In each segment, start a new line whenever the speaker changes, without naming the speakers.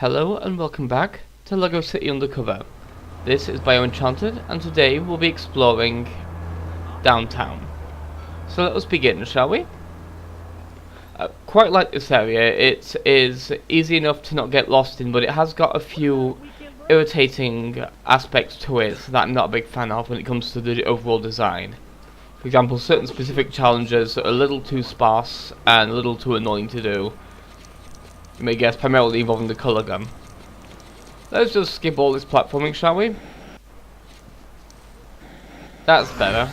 Hello and welcome back to LEGO City Undercover. This is Enchanted, and today we'll be exploring downtown. So let us begin, shall we? Quite like this area. It is easy enough to not get lost in, but it has got a few irritating aspects to it that I'm not a big fan of when it comes to the overall design. For example, certain specific challenges are a little too sparse and a little too annoying to do. You may guess, primarily involving the colour gun. Let's just skip all this platforming, shall we? That's better.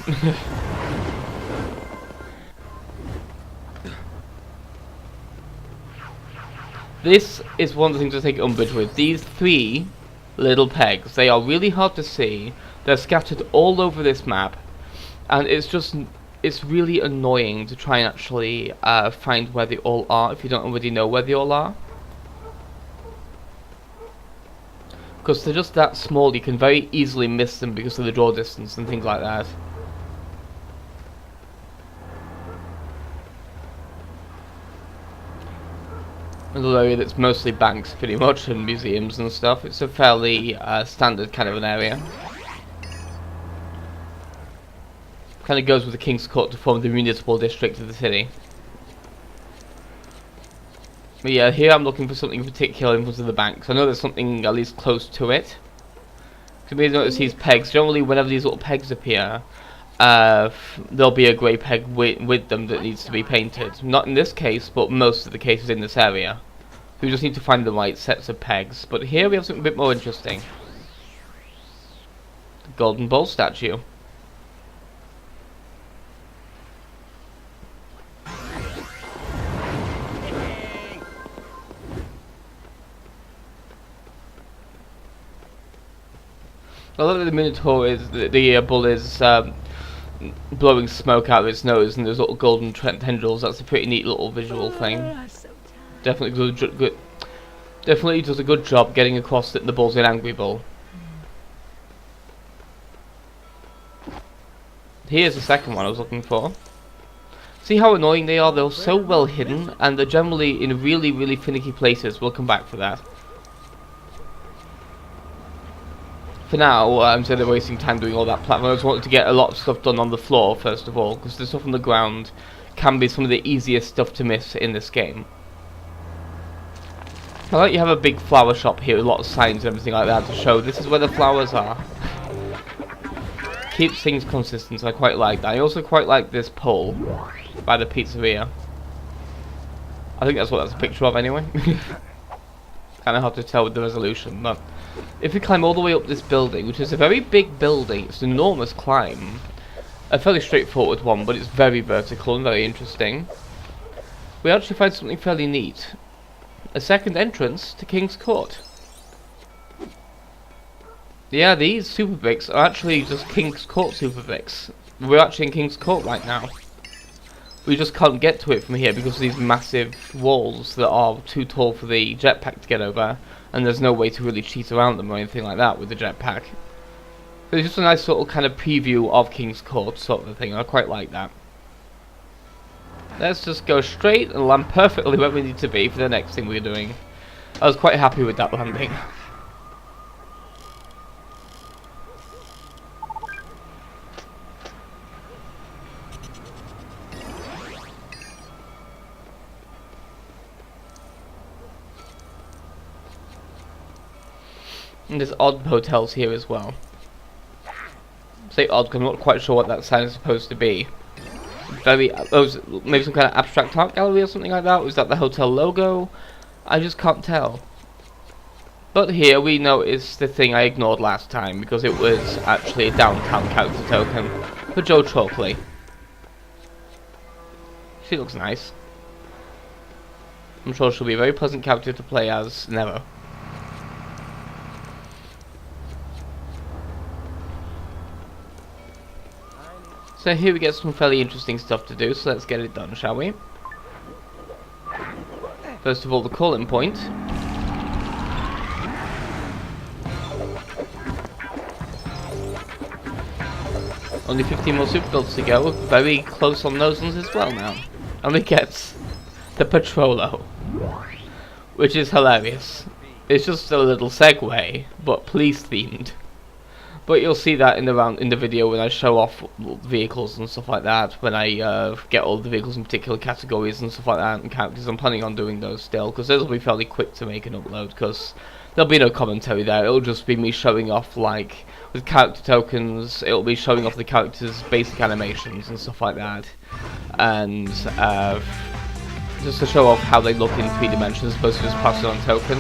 This is one of the things I take umbrage with. These three little pegs, they are really hard to see. They're scattered all over this map. And it's really annoying to try and actually find where they all are if you don't already know where they all are. Because they're just that small, you can very easily miss them because of the draw distance and things like that. A little area that's mostly banks pretty much and museums and stuff. It's a fairly standard kind of an area. Kind of goes with the King's Court to form the municipal district of the city. But yeah, here I'm looking for something in particular in front of the banks. I know there's something at least close to it. You may notice these pegs. Generally, whenever these little pegs appear, there'll be a grey peg with them that needs to be painted. Not in this case, but most of the cases in this area. We just need to find the right sets of pegs. But here we have something a bit more interesting. The Golden Bull statue. I love that the Minotaur is, the bull is blowing smoke out of its nose and there's little golden tendrils. That's a pretty neat little visual thing. Definitely definitely does a good job getting across that the bull's an angry bull. Here's the second one I was looking for. See how annoying they are? They're so well hidden and they're generally in really finicky places. We'll come back for that. For now, instead of wasting time doing all that platform, I just wanted to get a lot of stuff done on the floor, first of all, because the stuff on the ground can be some of the easiest stuff to miss in this game. I like you have a big flower shop here with a lot of signs and everything like that to show this is where the flowers are. Keeps things consistent, so I quite like that. I also quite like this pole by the pizzeria. I think that's what that's a picture of anyway. Kind of hard to tell with the resolution, but if we climb all the way up this building, which is a very big building, it's an enormous climb, a fairly straightforward one, but it's very vertical and very interesting, we actually find something fairly neat. A second entrance to King's Court. Yeah, these super bricks are actually just King's Court super bricks. We're actually in King's Court right now. We just can't get to it from here because of these massive walls that are too tall for the jetpack to get over, and there's no way to really cheat around them or anything like that with the jetpack. So it's just a nice little kind of preview of King's Court sort of thing. I quite like that. Let's just go straight and land perfectly where we need to be for the next thing we're doing. I was quite happy with that landing. And there's odd hotels here as well. I say odd because I'm not quite sure what that sign is supposed to be. Very, maybe some kind of abstract art gallery or something like that. Was that the hotel logo? I just can't tell. But here we notice the thing I ignored last time because it was actually a downtown character token for Joe Chalkley. She looks nice. I'm sure she'll be a very pleasant character to play as Nero. So here we get some fairly interesting stuff to do, so let's get it done, shall we? First of all, the call-in point. Only 15 more super builds to go, very close on those ones as well now. And we get the Patrolo, which is hilarious. It's just a little segue, but police themed. But you'll see that in the video when I show off vehicles and stuff like that. When I get all the vehicles in particular categories and stuff like that and characters. I'm planning on doing those still, because those will be fairly quick to make and upload. Because there'll be no commentary there. It'll just be me showing off, like, with character tokens. It'll be showing off the characters' basic animations and stuff like that, and just to show off how they look in 3 dimensions, as opposed to just passing on token.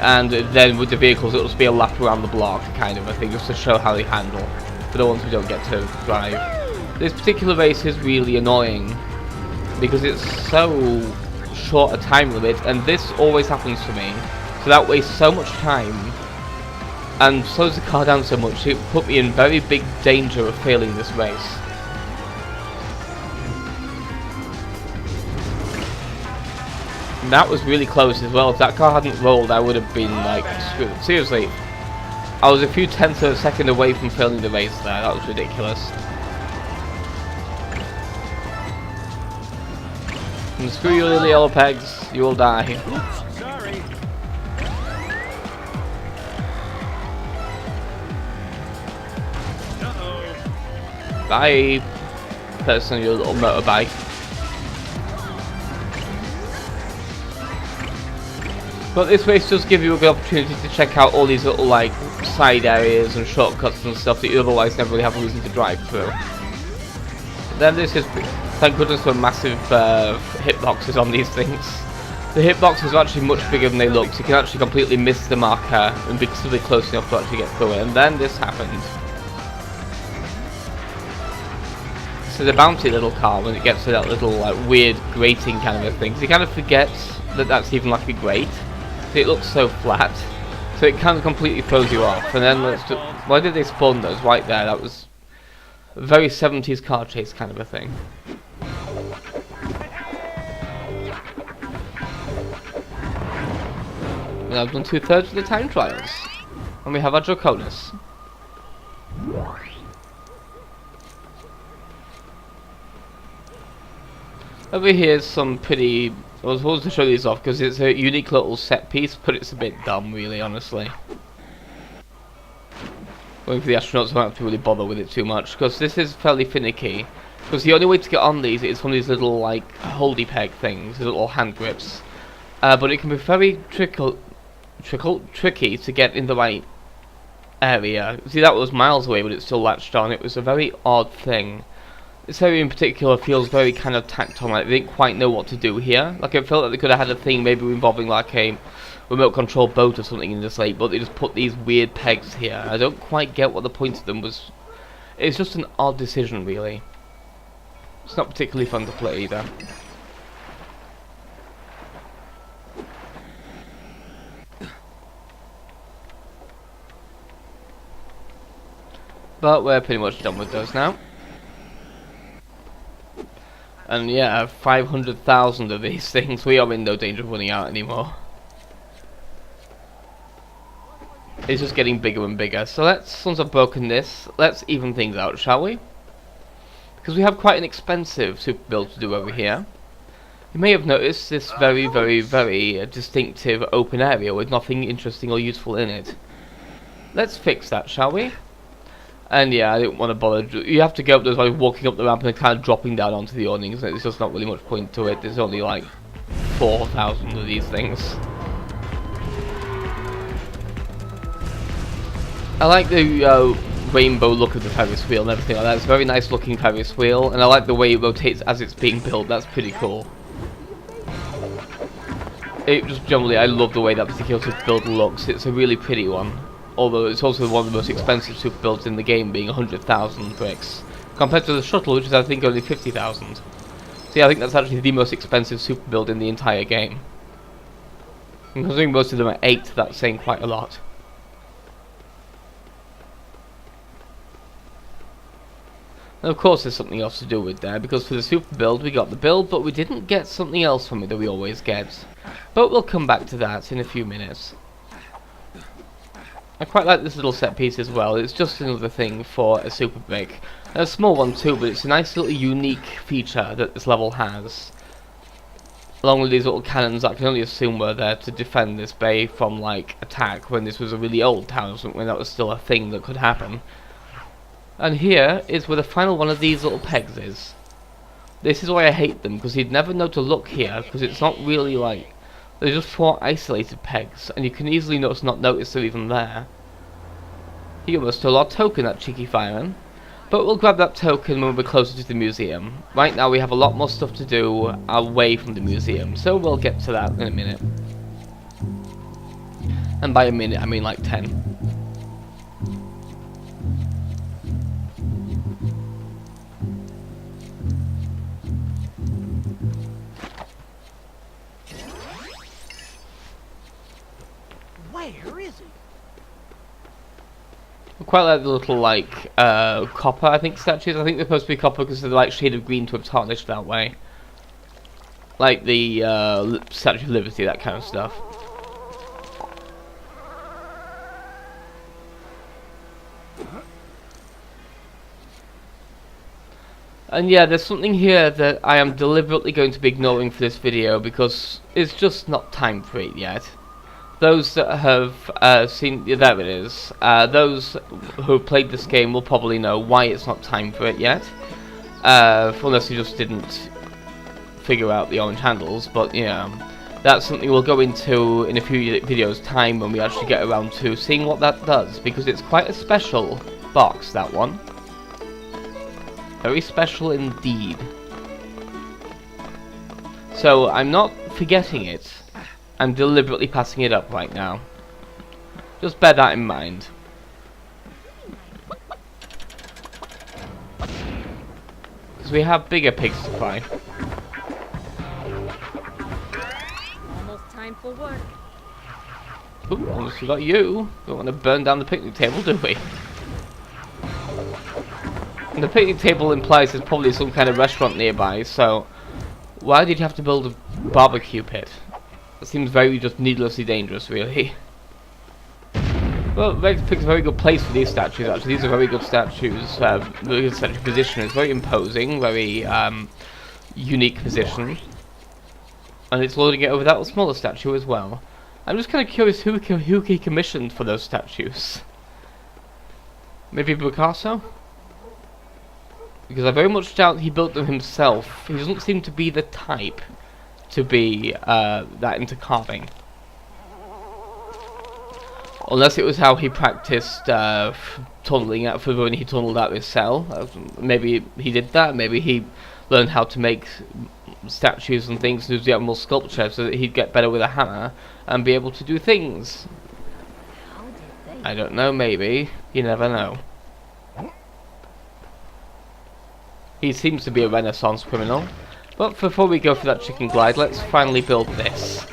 And then with the vehicles, it'll just be a lap around the block, kind of a thing, just to show how they handle, for the ones we don't get to drive. This particular race is really annoying, because it's so short a time limit, and this always happens to me, so that wastes so much time, and slows the car down so much, it put me in very big danger of failing this race. And that was really close as well. If that car hadn't rolled, I would have been like screwed. Seriously, I was a few tenths of a second away from failing the race there. That was ridiculous. And screw you, little yellow pegs. You will die.
Oops, sorry. Uh-oh.
Bye, person, your little motorbike. But this race does give you a good opportunity to check out all these little, like, side areas and shortcuts and stuff that you otherwise never really have a reason to drive through. Then this is, thank goodness for massive hitboxes on these things. The hitboxes are actually much bigger than they look, so you can actually completely miss the marker and be still close enough to actually get through it. And then this happened. So the bouncy little car, when it gets to that little, like, weird grating kind of a thing, so you kind of forget that that's even like a grate. It looks so flat, so it kind of completely throws you off. And then let's just, why did they spawn those right there? That was a very 70s car chase kind of a thing. And I've done 2/3 of the time trials, and we have our Draconis. Over here is some pretty. I was supposed to show these off because it's a unique little set piece, but it's a bit dumb, really, honestly. Waiting for the astronauts, I don't have to really bother with it too much, because this is fairly finicky. Because the only way to get on these is from these little, like, holdy peg things, these little hand grips. But it can be very tricky to get in the right area. See, that was miles away, but it's still latched on. It was a very odd thing. This area in particular feels very kind of tacked on, like they didn't quite know what to do here. Like I felt like they could have had a thing maybe involving like a remote control boat or something in this lake, but they just put these weird pegs here. I don't quite get what the point of them was. It's just an odd decision, really. It's not particularly fun to play either. But we're pretty much done with those now. And yeah, 500,000 of these things. We are in no danger of running out anymore. It's just getting bigger and bigger. So let's, once I've broken this, let's even things out, shall we? Because we have quite an expensive super build to do over here. You may have noticed this very distinctive open area with nothing interesting or useful in it. Let's fix that, shall we? And yeah, I didn't want to bother. You have to go up those by walking up the ramp and then kind of dropping down onto the awnings. There's just not really much point to it. There's only like 4,000 of these things. I like the rainbow look of the Ferris wheel and everything like that. It's a very nice looking Ferris wheel, and I like the way it rotates as it's being built. That's pretty cool. It just generally, I love the way that particular super build looks. It's a really pretty one. Although it's also one of the most expensive super builds in the game, being 100,000 bricks, compared to the shuttle, which is I think only 50,000. See, I think that's actually the most expensive super build in the entire game. And considering most of them are 8, that's saying quite a lot. And of course there's something else to do with there, because for the super build we got the build, but we didn't get something else from it that we always get. But we'll come back to that in a few minutes. I quite like this little set piece as well. It's just another thing for a super brick. A small one too, but it's a nice little unique feature that this level has. along with these little cannons that I can only assume were there to defend this bay from like attack when this was a really old town, when that was still a thing that could happen. And here is where the final one of these little pegs is. This is why I hate them, because you'd never know to look here, because it's not really like, they're just 4 isolated pegs, and you can easily not notice they're even there. He almost stole our token, that cheeky fireman. But we'll grab that token when we're closer to the museum. Right now we have a lot more stuff to do away from the museum, so we'll get to that in a minute. And by a minute I mean like 10.
Where is he?
I quite like the little like copper, I think, statues. I think they're supposed to be copper because they're like shaded green to have tarnished that way. Like the Statue of Liberty, that kind of stuff. And yeah, there's something here that I am deliberately going to be ignoring for this video because it's just not time for it yet. Those that have seen, yeah, there it is. Those who have played this game will probably know why it's not time for it yet. Unless you just didn't figure out the orange handles, but yeah, that's something we'll go into in a few videos time when we actually get around to seeing what that does, because it's quite a special box, that one. Very special indeed. So I'm not forgetting it. I'm deliberately passing it up right now. Just bear that in mind. Because we have bigger pigs to fry.
Almost time for work.
Ooh, almost forgot you. Don't want to burn down the picnic table, do we? And the picnic table implies there's probably some kind of restaurant nearby, so why did you have to build a barbecue pit? That seems very just needlessly dangerous, really. Well, Rex picks a very good place for these statues, actually. These are very good statues. Very good statue position. It's very imposing, very unique position. And it's loading it over that smaller statue as well. I'm just kind of curious who he commissioned for those statues. Maybe Picasso? Because I very much doubt he built them himself. He doesn't seem to be the type to be that into carving. Unless it was how he practiced tunneling out for when he tunneled out his cell. Maybe he did that. Maybe he learned how to make statues and things and do the more sculpture so that he'd get better with a hammer and be able to do things.
How did they?
I don't know, maybe. You never know. He seems to be a Renaissance criminal. But before we go for that chicken glide, let's finally build this.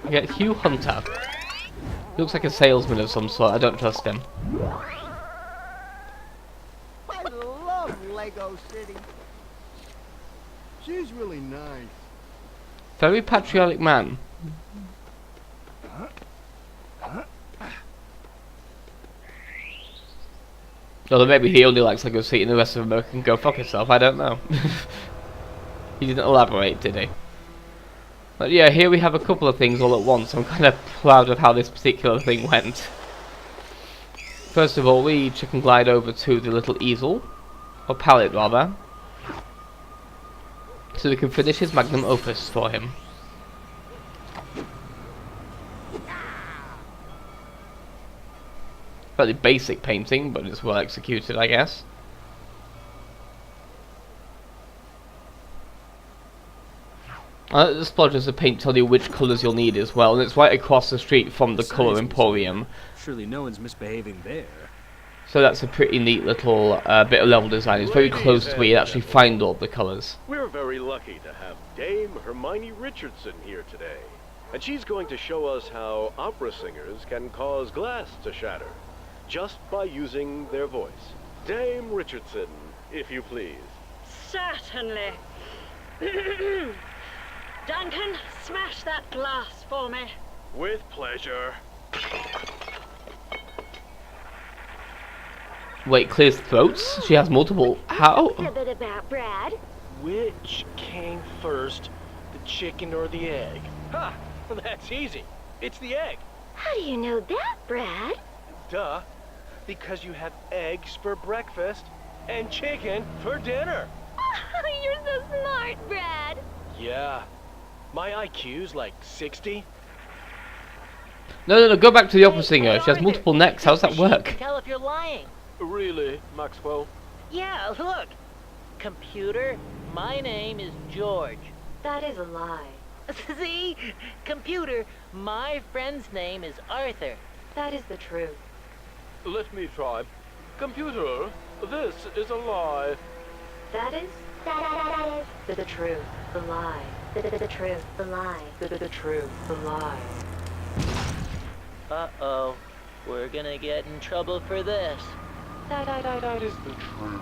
We get Hugh Hunter. Looks like a salesman of some sort. I don't trust him.
I love Lego City.
She's really nice.
Very patriotic man. Although maybe he only likes Lego City and the rest of America can go fuck himself, I don't know. He didn't elaborate, did he? But yeah, here we have a couple of things all at once. I'm kind of proud of how this particular thing went. First of all, we chicken glide over to the little easel, or pallet rather, so we can finish his magnum opus for him. Fairly basic painting, but it's well executed, I guess. The splodgers of paint tell you which colours you'll need as well, and it's right across the street from the Colour Emporium.
Surely no one's misbehaving there.
So that's a pretty neat little bit of level design. It's very close to where you actually find all the colours.
We're very lucky to have Dame Hermione Richardson here today. And she's going to show us how opera singers can cause glass to shatter, just by using their voice. Dame Richardson, if you please.
Certainly. Duncan, smash that glass for me.
With pleasure.
Wait, clears throats? She has multiple. How?
A bit about Brad.
Which came first, the chicken or the egg? Ha! Well, that's easy. It's the egg.
How do you know that, Brad?
Duh. Because you have eggs for breakfast and chicken for dinner.
You're so smart, Brad.
Yeah. My IQ's like 60.
No, go back to the opera singer. She has multiple necks. How's that work?
Tell if you're lying.
Really, Maxwell?
Yeah, look. Computer, my name is George.
That is a lie.
See? Computer, my friend's name is Arthur.
That is the truth.
Let me try. Computer, this is a lie.
That is the truth. The lie. The truth. The lie. The truth. The lie.
Uh-oh. We're gonna get in trouble for this.
That is the truth.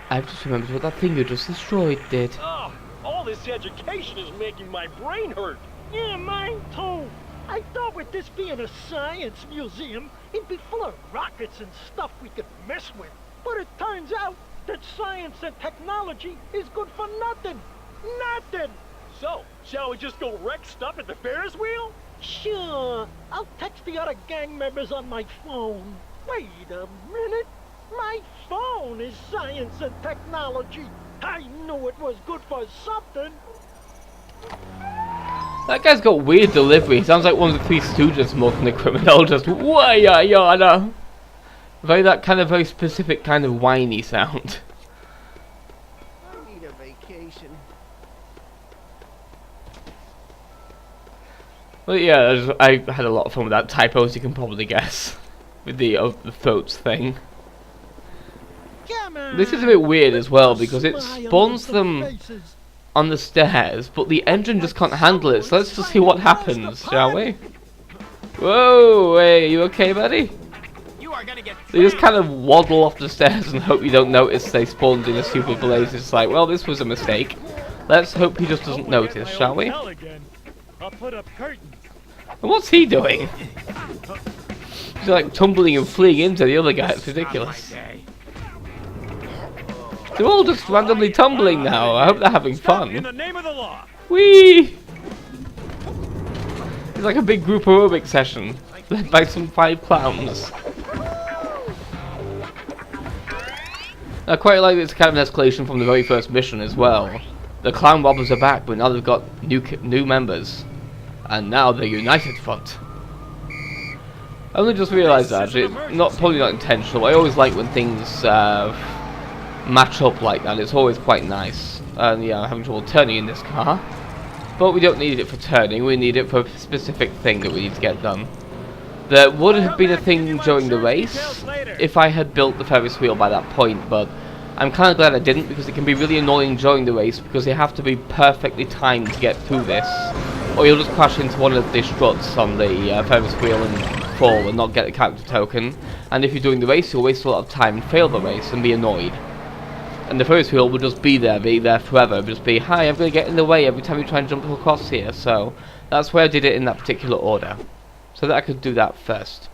I've just remembered what that thing you just destroyed did.
Oh, all this education is making my brain hurt.
Yeah, mine too. I thought with this being a science museum, it'd be full of rockets and stuff we could mess with. But it turns out that science and technology is good for nothing. Nothing!
So, shall we just go wreck stuff at the Ferris wheel?
Sure, I'll text the other gang members on my phone. Wait a minute. My phone is science and technology. I knew it was good for something.
That guy's got weird delivery. He sounds like one of the Three Stooges more than a criminal. Just wah-ya-ya-da. That kind of very specific kind of whiny sound.
I need a vacation.
Well, yeah, I had a lot of fun with that typo, as you can probably guess, with the throats thing. This is a bit weird as well, because it spawns them on the stairs, but the engine just can't handle it, so let's just see what happens, shall we? Whoa, hey, you okay, buddy? They just kind of waddle off the stairs and hope you don't notice they spawned in a stupid blaze. It's like, well, this was a mistake. Let's hope he just doesn't notice, shall we?
I'll put up curtains.
And what's he doing? He's like tumbling and fleeing into the other guy. It's ridiculous. They're all just randomly tumbling now. I hope they're having fun.
In the name of the law.
Whee! It's like a big group aerobic session, led by some 5 clowns. I quite like this kind of an escalation from the very first mission as well. The clown robbers are back, but now they've got new members. And now they're united front. I only just realised that, actually. It's probably not intentional. I always like when things match up like that. It's always quite nice. And yeah, I'm having trouble turning in this car. But we don't need it for turning, we need it for a specific thing that we need to get done. There would have been a thing during the race if I had built the Ferris wheel by that point, but I'm kind of glad I didn't, because it can be really annoying during the race because you have to be perfectly timed to get through this, or you'll just crash into one of the struts on the Ferris wheel and fall and not get a character token, and if you're doing the race you'll waste a lot of time and fail the race and be annoyed. And the Ferris wheel will just be there forever. It'll just be, hi, I'm going to get in the way every time you try and jump across here. So that's why I did it in that particular order, so that I could do that first.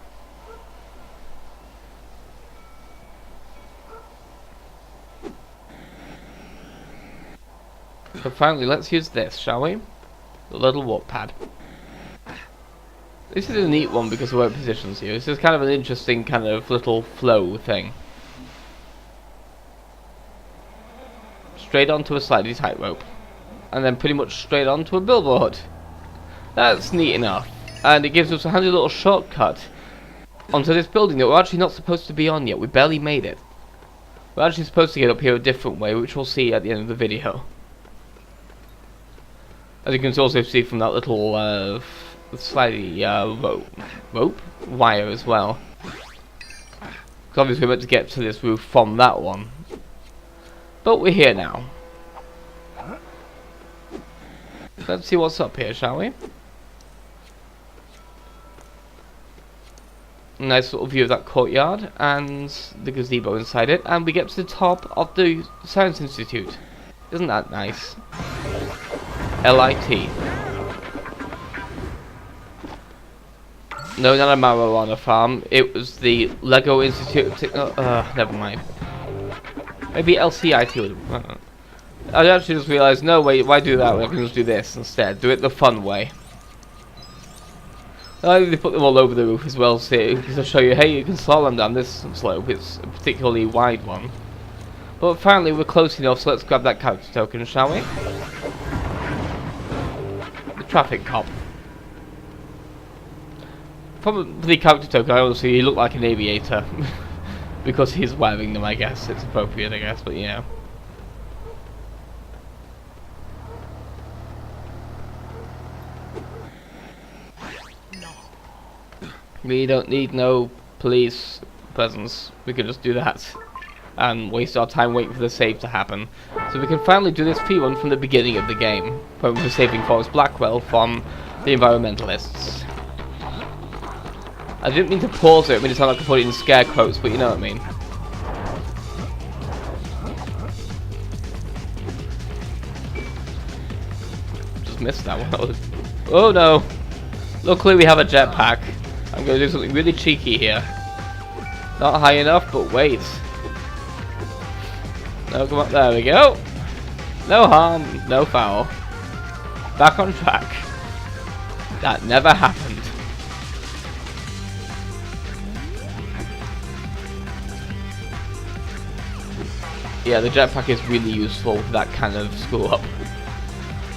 So finally, let's use this, shall we? The little warp pad. This is a neat one because of where it positions you. This is kind of an interesting kind of little flow thing. Straight onto a slightly tightrope, and then pretty much straight onto a billboard. That's neat enough, and it gives us a handy little shortcut onto this building that we're actually not supposed to be on yet. We barely made it. We're actually supposed to get up here a different way, which we'll see at the end of the video. As you can also see from that little slightly rope wire as well. Because obviously we're meant to get to this roof from that one. But we're here now. Let's see what's up here, shall we? Nice little view of that courtyard and the gazebo inside it, and we get to the top of the Science Institute. Isn't that nice? LIT. No, not a marijuana farm. It was the Lego Institute of never mind. Maybe LCIT would. I actually just realised, no, wait, why do that when I can just do this instead? Do it the fun way. I think they put them all over the roof as well, so to show you, hey, you can slalom down this slope. It's a particularly wide one. But finally, we're close enough, so let's grab that character token, shall we? The traffic cop. From the character token, I honestly, he looked like an aviator. Because he's wearing them, I guess. It's appropriate, I guess, but yeah. We don't need no police presence. We can just do that and waste our time waiting for the save to happen. So we can finally do this free run from the beginning of the game, where we're saving Forrest Blackwell from the environmentalists. I didn't mean to pause it, I mean it sounded like I put it in scare quotes, but you know what I mean. Just missed that one. Oh no! Luckily we have a jetpack. I'm going to do something really cheeky here. Not high enough, but wait. No, come up, there we go. No harm, no foul. Back on track. That never happened. Yeah, the jetpack is really useful for that kind of screw up.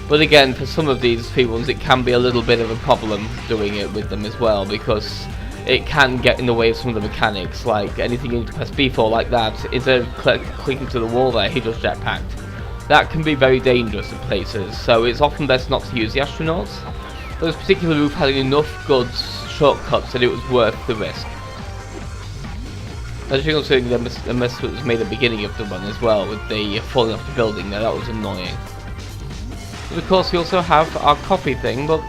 But again, for some of these free ones, it can be a little bit of a problem doing it with them as well, because it can get in the way of some of the mechanics, like anything you need to press B for like that. Instead of clicking to the wall there, he just jetpacked. That can be very dangerous in places, so it's often best not to use the astronauts. But this particular roof had enough good shortcuts that it was worth the risk. As you can see, the mess was made at the beginning of the run as well, with the falling off the building there. That was annoying. And of course we also have our coffee thing, but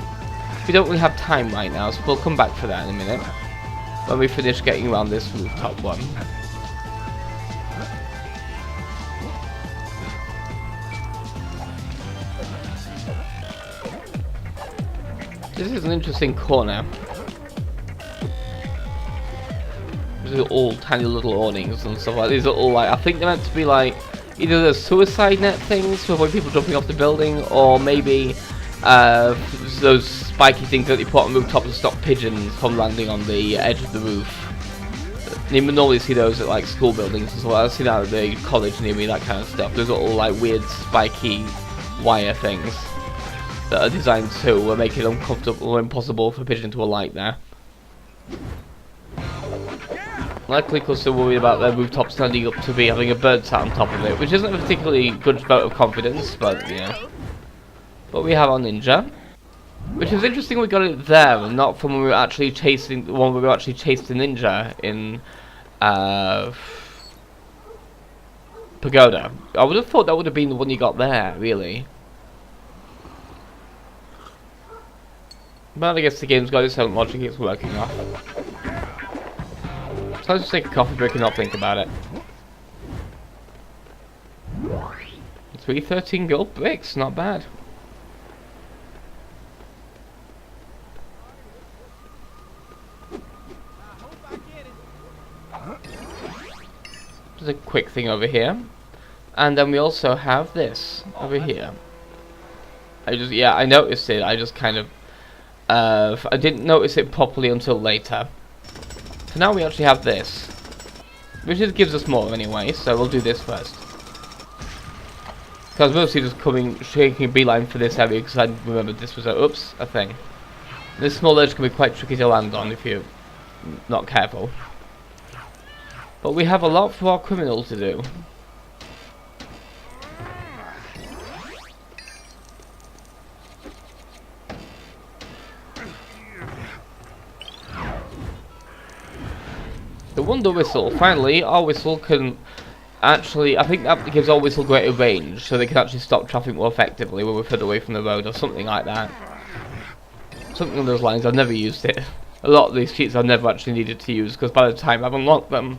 we don't really have time right now, so we'll come back for that in a minute when we finish getting around this rooftop one. This is an interesting corner. These are all tiny little awnings and stuff like that. These are all like, I think they're meant to be like either the suicide net things to avoid people jumping off the building, or maybe those spiky things that they put on rooftops to stop pigeons from landing on the edge of the roof. You normally see those at like school buildings and so on. I've seen that at the college near me, that kind of stuff. Those are all like weird spiky wire things that are designed to make it uncomfortable or impossible for a pigeon to alight there. Likely because they're worried about their rooftop standing up to be having a bird sat on top of it, which isn't a particularly good vote of confidence, but yeah. But we have our ninja, which is interesting we got it there and not from when we were actually chasing the one where we actually chased the ninja in Pagoda. I would have thought that would have been the one you got there, really. But I guess the game's got its own logic it's working off. So let's just take a coffee break and not think about it. 313 gold bricks, not bad. There's a quick thing over here. And then we also have this over here. I noticed it, I just kind of I didn't notice it properly until later. So now we actually have this, which just gives us more anyway, so we'll do this first. Because I was mostly just shaking a beeline for this area because I remembered this was a thing. This small ledge can be quite tricky to land on if you're not careful. But we have a lot for our criminal to do. The Wonder Whistle. Finally, our whistle can actually, I think that gives our whistle greater range, so they can actually stop traffic more effectively when we're further away from the road, or something like that. Something along those lines. I've never used it. A lot of these cheats I've never actually needed to use, because by the time I've unlocked them,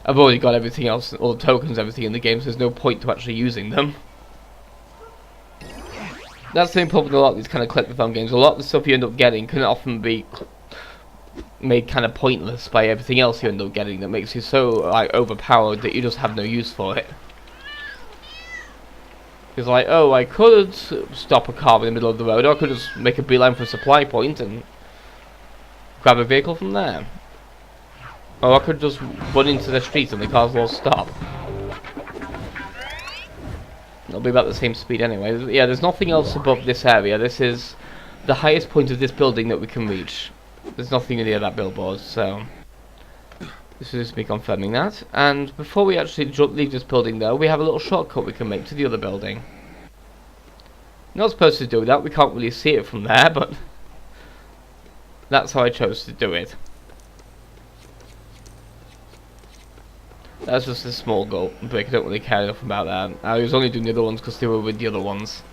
I've already got everything else, all the tokens, everything in the game, so there's no point to actually using them. That's the main problem with a lot of these kind of collectathon games. A lot of the stuff you end up getting can often be made kind of pointless by everything else you end up getting that makes you so like overpowered that you just have no use for it. It's like, oh, I could stop a car in the middle of the road, or I could just make a beeline for a supply point and grab a vehicle from there. Or I could just run into the street and the cars will stop. It'll be about the same speed anyway. Yeah, there's nothing else above this area. This is the highest point of this building that we can reach. There's nothing near that billboard, so this is just me confirming that. And before we actually leave this building though, we have a little shortcut we can make to the other building. Not supposed to do that, we can't really see it from there, but that's how I chose to do it. That's just a small goal break, I don't really care enough about that. I was only doing the other ones because they were with the other ones.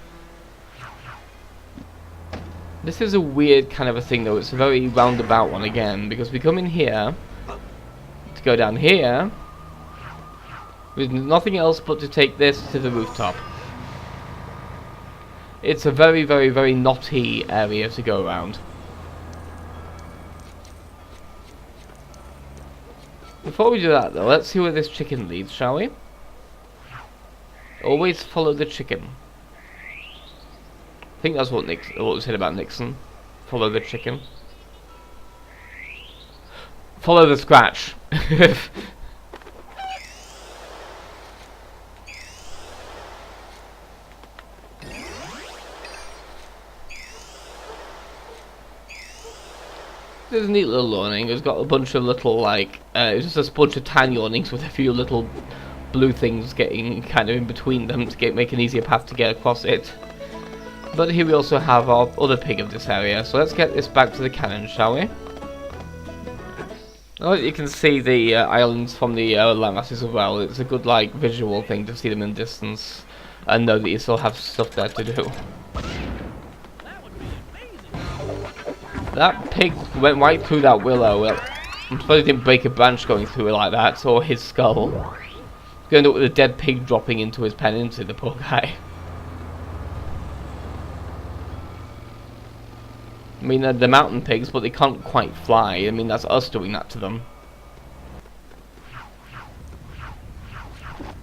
This is a weird kind of a thing though, it's a very roundabout one again, because we come in here to go down here with nothing else but to take this to the rooftop. It's a very, very, very knotty area to go around. Before we do that though, let's see where this chicken leads, shall we? Always follow the chicken. I think that's what we said about Nixon. Follow the chicken. Follow the scratch. There's a neat little awning. It's got a bunch of little, like, it's just a bunch of tiny awnings with a few little blue things getting kind of in between them to make an easier path to get across it. But here we also have our other pig of this area, so let's get this back to the cannon, shall we? Oh, you can see the islands from the land masses as well. It's a good, like, visual thing to see them in the distance and know that you still have stuff there to do. That pig went right through that willow. I'm surprised he didn't break a branch going through it like that, or his skull. He's going to end up with a dead pig dropping into his pen, into the poor guy. I mean, they're mountain pigs, but they can't quite fly. I mean, that's us doing that to them.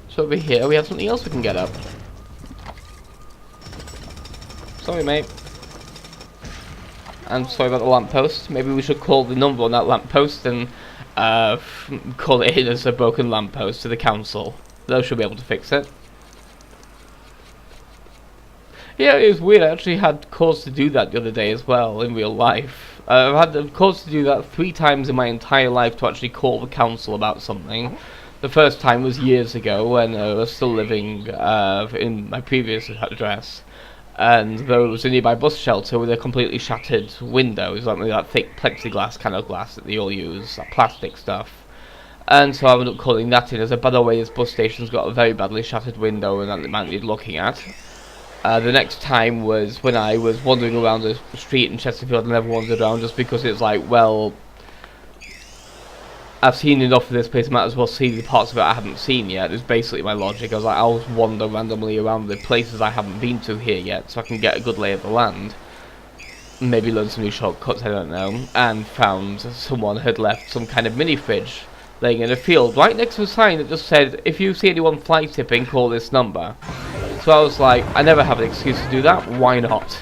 So over here, we have something else we can get up. Sorry, mate. I'm sorry about the lamppost. Maybe we should call the number on that lamppost and call it in as a broken lamppost to the council. They should be able to fix it. Yeah, it was weird. I actually had cause to do that the other day as well, in real life. I've had the cause to do that 3 times in my entire life to actually call the council about something. The first time was years ago when I was still living in my previous address. And there was a nearby bus shelter with a completely shattered window. It was like that thick plexiglass kind of glass that they all use, that plastic stuff. And so I ended up calling that in as a, by the way, this bus station's got a very badly shattered window and that it might need looking at. The next time was when I was wandering around the street in Chesterfield and never wandered around just because it's like, well, I've seen enough of this place, I might as well see the parts of it I haven't seen yet. It's basically my logic. I was like, I'll wander randomly around the places I haven't been to here yet so I can get a good lay of the land. Maybe learn some new shortcuts, I don't know. And found someone had left some kind of mini fridge laying in a field right next to a sign that just said, if you see anyone fly tipping, call this number. So I was like, I never have an excuse to do that, why not?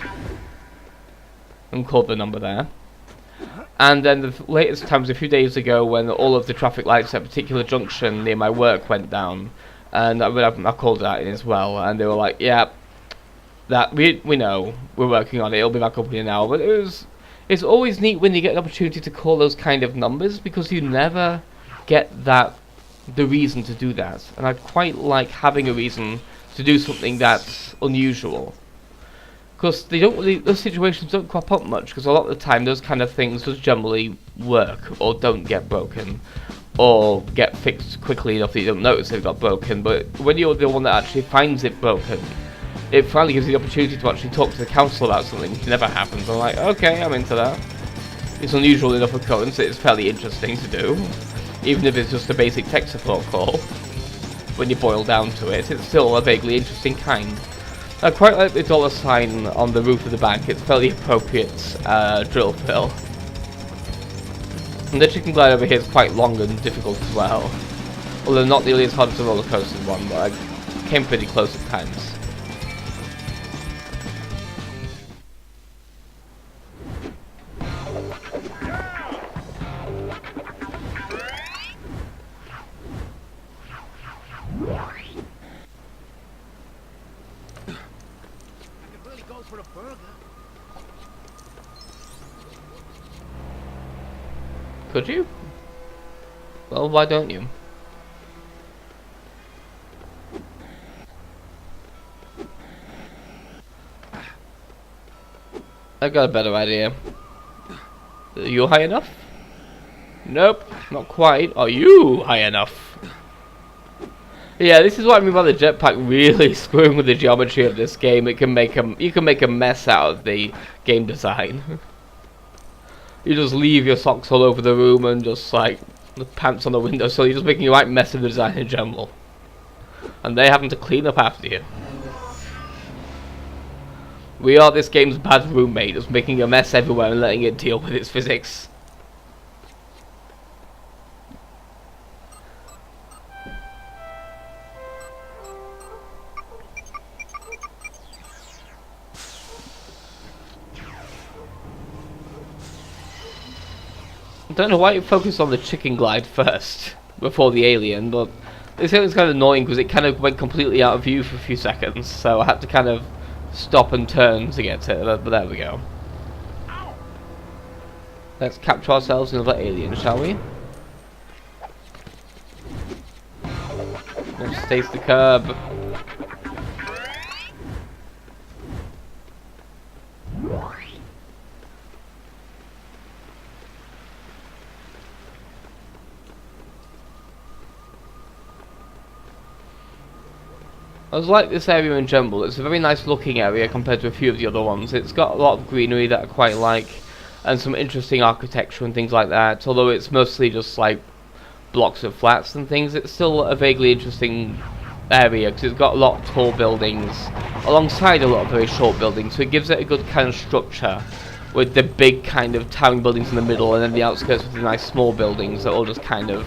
And called the number there. And then the latest time was a few days ago when all of the traffic lights at a particular junction near my work went down. And I called that in as well, and they were like, yeah, that we know, we're working on it, it'll be back up in an hour. But it's always neat when you get an opportunity to call those kind of numbers, because you never get the reason to do that. And I quite like having a reason to do something that's unusual. Because those situations don't crop up much, because a lot of the time those kind of things just generally work, or don't get broken, or get fixed quickly enough that you don't notice they've got broken. But when you're the one that actually finds it broken, it finally gives you the opportunity to actually talk to the council about something, which never happens. I'm like, okay, I'm into that. It's unusual enough occurrence, it's fairly interesting to do. Even if it's just a basic tech support call, when you boil down to it, it's still a vaguely interesting kind. I quite like the dollar sign on the roof of the bank. It's fairly appropriate drill fill. And the chicken glide over here is quite long and difficult as well. Although not nearly as hard as the roller coaster one, but I came pretty close at times. Could you? Well, why don't you? I got a better idea. Are you high enough? Nope, not quite. Are you high enough? Yeah, this is what I mean by the jetpack really screwing with the geometry of this game. It can make you can make a mess out of the game design. You just leave your socks all over the room and just like the pants on the window, so you're just making a right mess of the design in general. And they're having to clean up after you. We are this game's bad roommate, just making a mess everywhere and letting it deal with its physics. I don't know why you focused on the chicken glide first, before the alien, but this alien's kind of annoying because it kind of went completely out of view for a few seconds, so I had to kind of stop and turn to get to it, but there we go. Let's capture ourselves another alien, shall we? Let's taste the curb. I was like this area in general. It's a very nice looking area compared to a few of the other ones. It's got a lot of greenery that I quite like, and some interesting architecture and things like that. Although it's mostly just like blocks of flats and things, it's still a vaguely interesting area because it's got a lot of tall buildings alongside a lot of very short buildings, so it gives it a good kind of structure with the big kind of towering buildings in the middle and then the outskirts with the nice small buildings that are all just kind of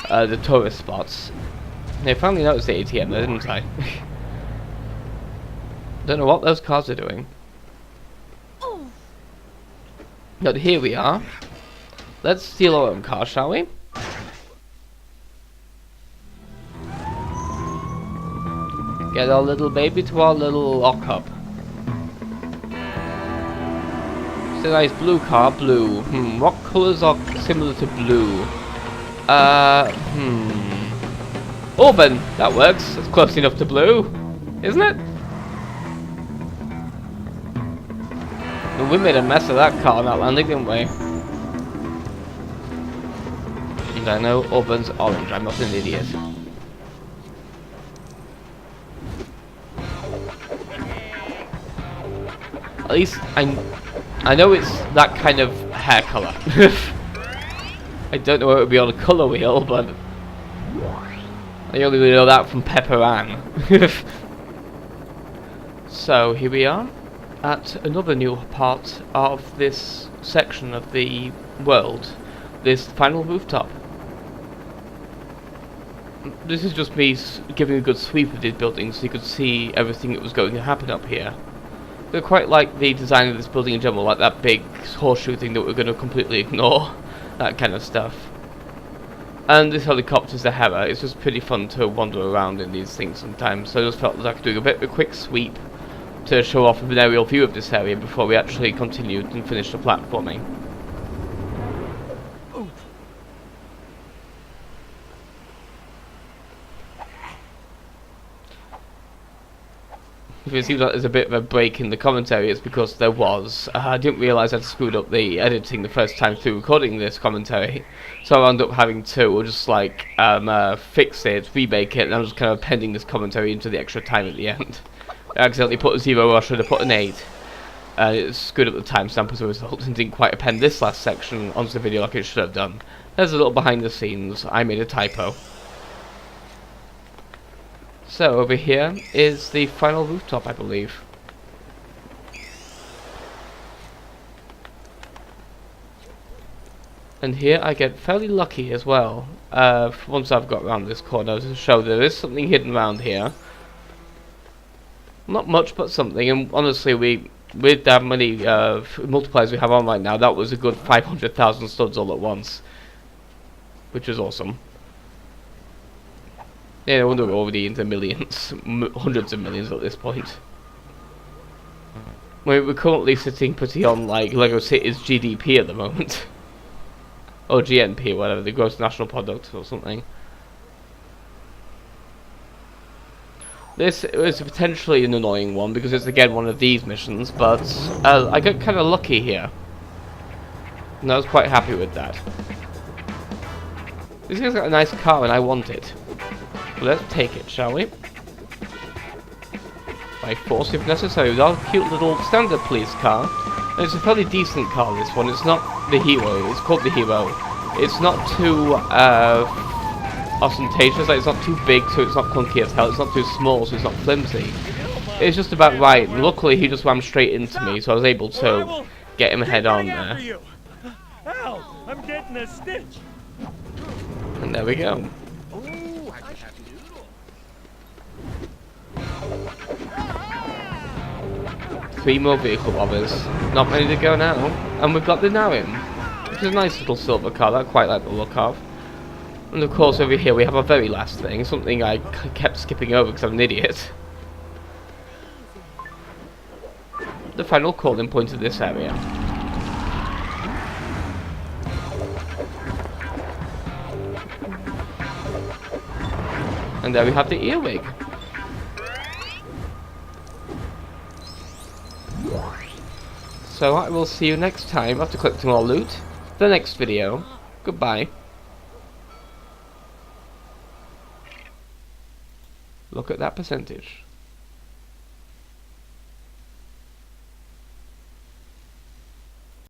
the tourist spots. I finally noticed the ATM there, didn't I? Don't know what those cars are doing. But here we are. Let's steal our own car, shall we? Get our little baby to our little lock-up. It's a nice blue car, blue. What colours are similar to blue? Auburn! That works. It's close enough to blue, isn't it? We made a mess of that car on that landing, didn't we? And I know Auburn's orange. I'm not an idiot. At least I know it's that kind of hair colour. I don't know where it would be on a colour wheel, but I only really know that from Pepper Ann. So here we are at another new part of this section of the world, this final rooftop. This is just me giving a good sweep of these buildings so you could see everything that was going to happen up here. I quite like the design of this building in general, like that big horseshoe thing that we're going to completely ignore, that kind of stuff. And this helicopter's a Hera. It's just pretty fun to wander around in these things sometimes, so I just felt that I could do a bit of a quick sweep to show off an aerial view of this area before we actually continued and finished the platforming. If it seems like there's a bit of a break in the commentary, it's because there was. I didn't realise I'd screwed up the editing the first time through recording this commentary, so I wound up having to just like fix it, remake it, and I'm just kind of appending this commentary into the extra time at the end. I accidentally put a 0 or I should have put an 8. It screwed up the timestamp as a result and didn't quite append this last section onto the video like it should have done. There's a little behind the scenes. I made a typo. So over here is the final rooftop, I believe. And here I get fairly lucky as well. Once I've got around this corner to show there is something hidden around here. Not much, but something. And honestly, with that many multipliers we have on right now, that was a good 500,000 studs all at once, which is awesome. Yeah, I wonder we're already into millions, hundreds of millions at this point. We're currently sitting pretty on like Lego City's GDP at the moment. Or GNP, whatever, the gross national product or something. This is potentially an annoying one because it's again one of these missions, but I got kind of lucky here. And I was quite happy with that. This guy's got a nice car and I want it. Let's take it, shall we? By force if necessary, with our cute little standard police car. And it's a fairly decent car, this one. It's not the hero, it's called the hero. It's not too ostentatious, like it's not too big so it's not clunky as hell, it's not too small so it's not flimsy. It's just about right. Luckily he just ran straight into me, so I was able to get him head on there.
Ow! I'm getting a stitch!
And there we go. 3 more vehicle robbers. Not many to go now. And we've got the Narim, which is a nice little silver car that I quite like the look of. And of course over here we have our very last thing, something I kept skipping over because I'm an idiot. The final calling point of this area. And there we have the earwig. So I will see you next time after collecting more loot. The next video. Goodbye. Look at that percentage.